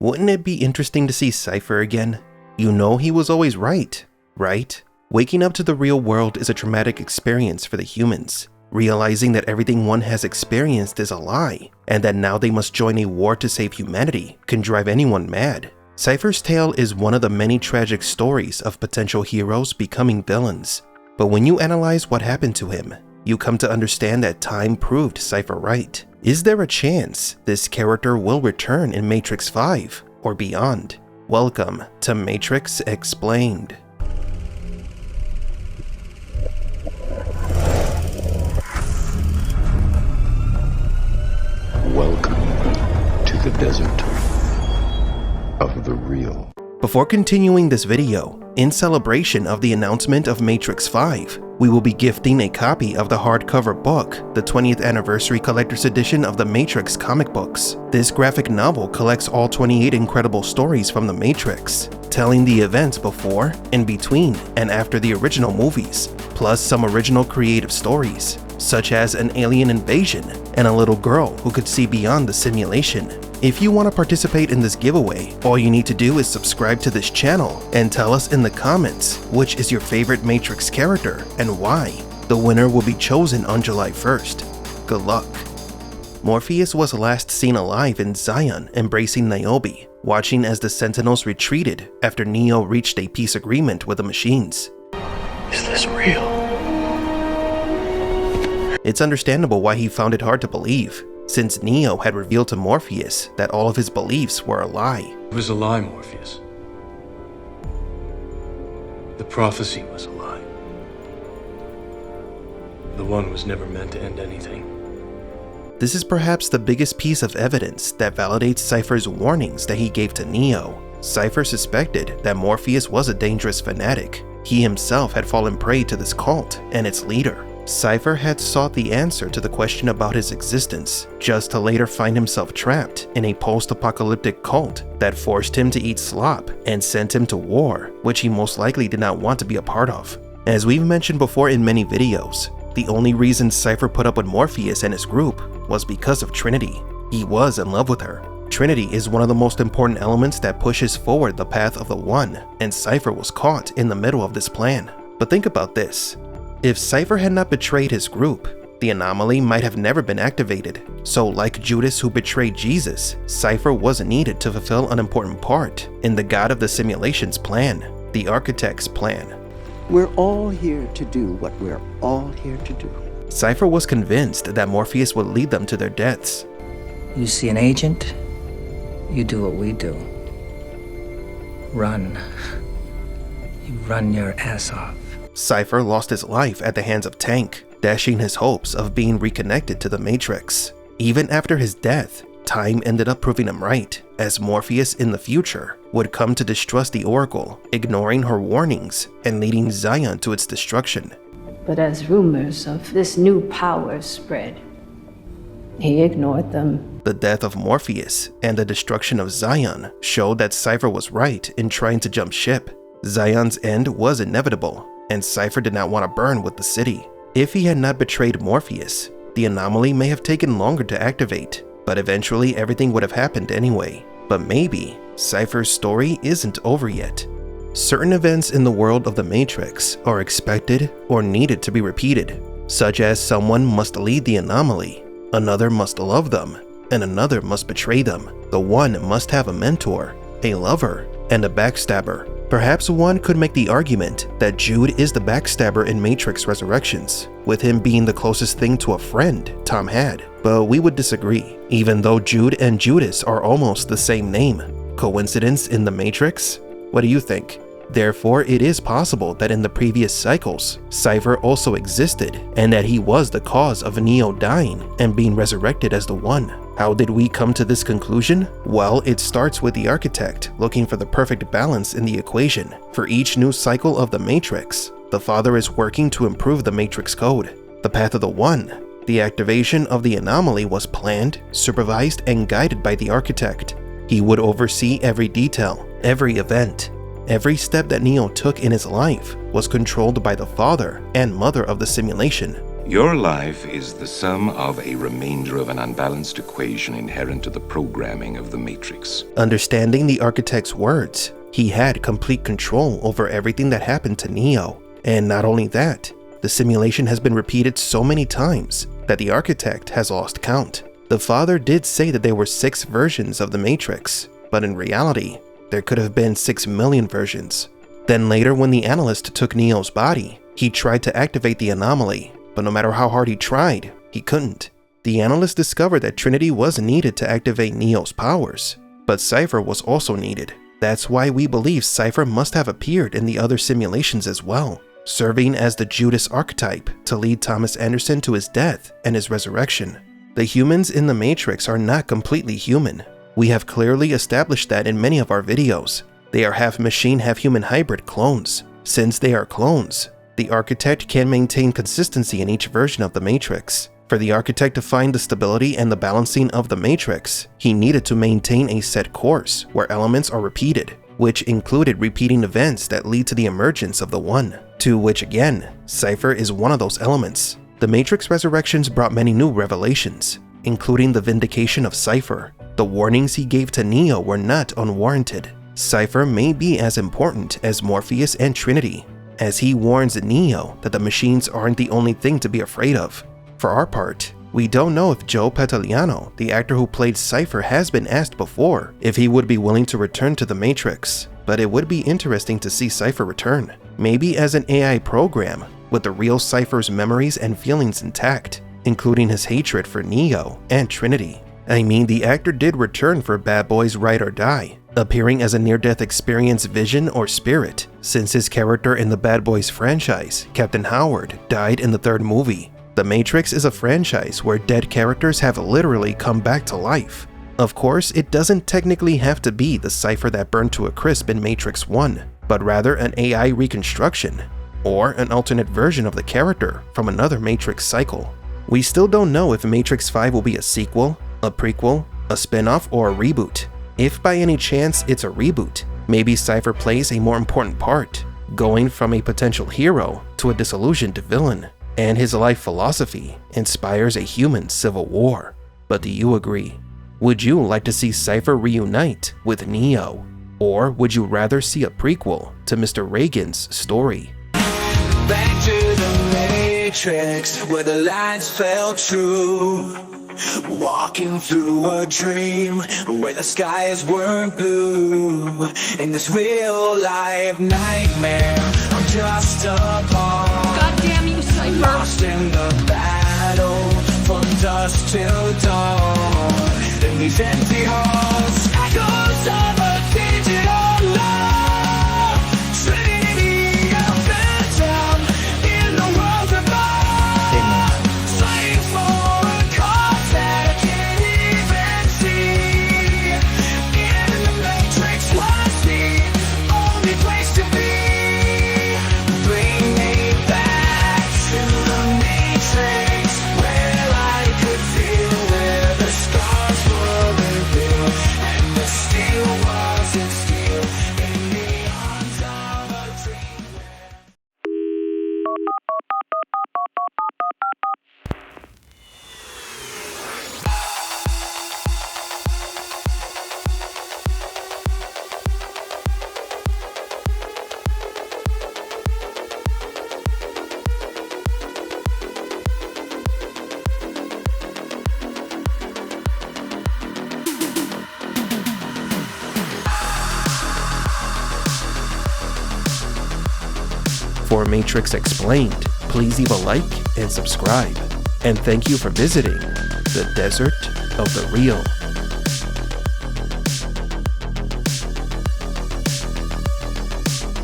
Wouldn't it be interesting to see Cypher again? You know he was always right? Waking up to the real world is a traumatic experience for the humans, realizing that everything one has experienced is a lie, and that now they must join a war to save humanity can drive anyone mad. Cypher's tale is one of the many tragic stories of potential heroes becoming villains. But when you analyze what happened to him, you come to understand that time proved Cypher right. Is there a chance this character will return in Matrix 5 or beyond? Welcome to Matrix Explained. Welcome to the desert of the real. Before continuing this video, in celebration of the announcement of Matrix 5, we will be gifting a copy of the hardcover book, the 20th Anniversary Collector's Edition of the Matrix comic books. This graphic novel collects all 28 incredible stories from the Matrix, telling the events before, in between, and after the original movies, plus some original creative stories, such as an alien invasion and a little girl who could see beyond the simulation. If you want to participate in this giveaway, all you need to do is subscribe to this channel and tell us in the comments which is your favorite Matrix character and why. The winner will be chosen on July 1st. Good luck. Morpheus was last seen alive in Zion embracing Niobe, watching as the Sentinels retreated after Neo reached a peace agreement with the machines. Is this real? It's understandable why he found it hard to believe, since Neo had revealed to Morpheus that all of his beliefs were a lie. It was a lie, Morpheus. The prophecy was a lie. The one was never meant to end anything. This is perhaps the biggest piece of evidence that validates Cypher's warnings that he gave to Neo. Cypher suspected that Morpheus was a dangerous fanatic. He himself had fallen prey to this cult and its leader. Cypher had sought the answer to the question about his existence, just to later find himself trapped in a post-apocalyptic cult that forced him to eat slop and sent him to war, which he most likely did not want to be a part of. As we've mentioned before in many videos, the only reason Cypher put up with Morpheus and his group was because of Trinity. He was in love with her. Trinity is one of the most important elements that pushes forward the path of the One, and Cypher was caught in the middle of this plan. But think about this. If Cypher had not betrayed his group, the anomaly might have never been activated. So like Judas who betrayed Jesus, Cypher wasn't needed to fulfill an important part in the God of the Simulation's plan, the Architect's plan. We're all here to do what we're all here to do. Cypher was convinced that Morpheus would lead them to their deaths. You see an agent, you do what we do. Run. You run your ass off. Cypher lost his life at the hands of Tank, dashing his hopes of being reconnected to the Matrix. Even after his death, time ended up proving him right, as Morpheus in the future would come to distrust the Oracle, ignoring her warnings and leading Zion to its destruction. But as rumors of this new power spread, he ignored them. The death of Morpheus and the destruction of Zion showed that Cypher was right in trying to jump ship. Zion's end was inevitable, and Cypher did not want to burn with the city. If he had not betrayed Morpheus, the anomaly may have taken longer to activate, but eventually everything would have happened anyway. But maybe Cypher's story isn't over yet. Certain events in the world of the Matrix are expected or needed to be repeated, such as someone must lead the anomaly, another must love them, and another must betray them. The one must have a mentor, a lover, and a backstabber. Perhaps one could make the argument that Jude is the backstabber in Matrix Resurrections, with him being the closest thing to a friend Tom had, but we would disagree, even though Jude and Judas are almost the same name. Coincidence in the Matrix? What do you think? Therefore, it is possible that in the previous cycles, Cypher also existed, and that he was the cause of Neo dying and being resurrected as the One. How did we come to this conclusion? Well, it starts with the Architect looking for the perfect balance in the equation. For each new cycle of the Matrix, the Father is working to improve the Matrix code. The path of the One, the activation of the anomaly, was planned, supervised, and guided by the Architect. He would oversee every detail, every event. Every step that Neo took in his life was controlled by the father and mother of the simulation. Your life is the sum of a remainder of an unbalanced equation inherent to the programming of the Matrix. Understanding the architect's words, he had complete control over everything that happened to Neo. And not only that, the simulation has been repeated so many times that the architect has lost count. The father did say that there were 6 versions of the Matrix, but in reality, there could have been 6 million versions. Then later, when the analyst took Neo's body, he tried to activate the anomaly, but no matter how hard he tried, he couldn't. The analyst discovered that Trinity was needed to activate Neo's powers, but Cypher was also needed. That's why we believe Cypher must have appeared in the other simulations as well, serving as the Judas archetype to lead Thomas Anderson to his death and his resurrection. The humans in the Matrix are not completely human. We have clearly established that in many of our videos. They are half machine, half human hybrid clones. Since they are clones, the architect can maintain consistency in each version of the Matrix. For the architect to find the stability and the balancing of the Matrix, he needed to maintain a set course where elements are repeated, which included repeating events that lead to the emergence of the One, to which again, Cypher is one of those elements. The Matrix Resurrections brought many new revelations, including the vindication of Cypher. The warnings he gave to Neo were not unwarranted. Cypher may be as important as Morpheus and Trinity, as he warns Neo that the machines aren't the only thing to be afraid of. For our part, we don't know if Joe Pantoliano, the actor who played Cypher, has been asked before if he would be willing to return to the Matrix, but it would be interesting to see Cypher return, maybe as an AI program, with the real Cypher's memories and feelings intact, including his hatred for Neo and Trinity. I mean, the actor did return for Bad Boys Ride or Die, appearing as a near-death experience vision or spirit, since his character in the Bad Boys franchise, Captain Howard, died in the 3rd movie. The Matrix is a franchise where dead characters have literally come back to life. Of course, it doesn't technically have to be the Cypher that burned to a crisp in Matrix 1, but rather an AI reconstruction, or an alternate version of the character from another Matrix cycle. We still don't know if Matrix 5 will be a sequel, a prequel, a spin-off, or a reboot. If by any chance it's a reboot, maybe Cypher plays a more important part, going from a potential hero to a disillusioned villain, and his life philosophy inspires a human civil war. But do you agree? Would you like to see Cypher reunite with Neo? Or would you rather see a prequel to Mr. Reagan's story? Back to the Matrix, where the lines fell true. Walking through a dream where the skies weren't blue. In this real life nightmare, I'm just a pawn. Goddamn you, Cypher! Lost in the battle from dusk till dawn. In these empty halls, echoes of a digital love. Trinity of phantom in the world above. Fighting for a cause that I can't even see. In the Matrix was the only place to be. Bring me back to the Matrix, where I could feel where the scars were revealed, and the steel wasn't steel in the arms of a dream. For Matrix Explained, please leave a like and subscribe. And thank you for visiting the Desert of the Real.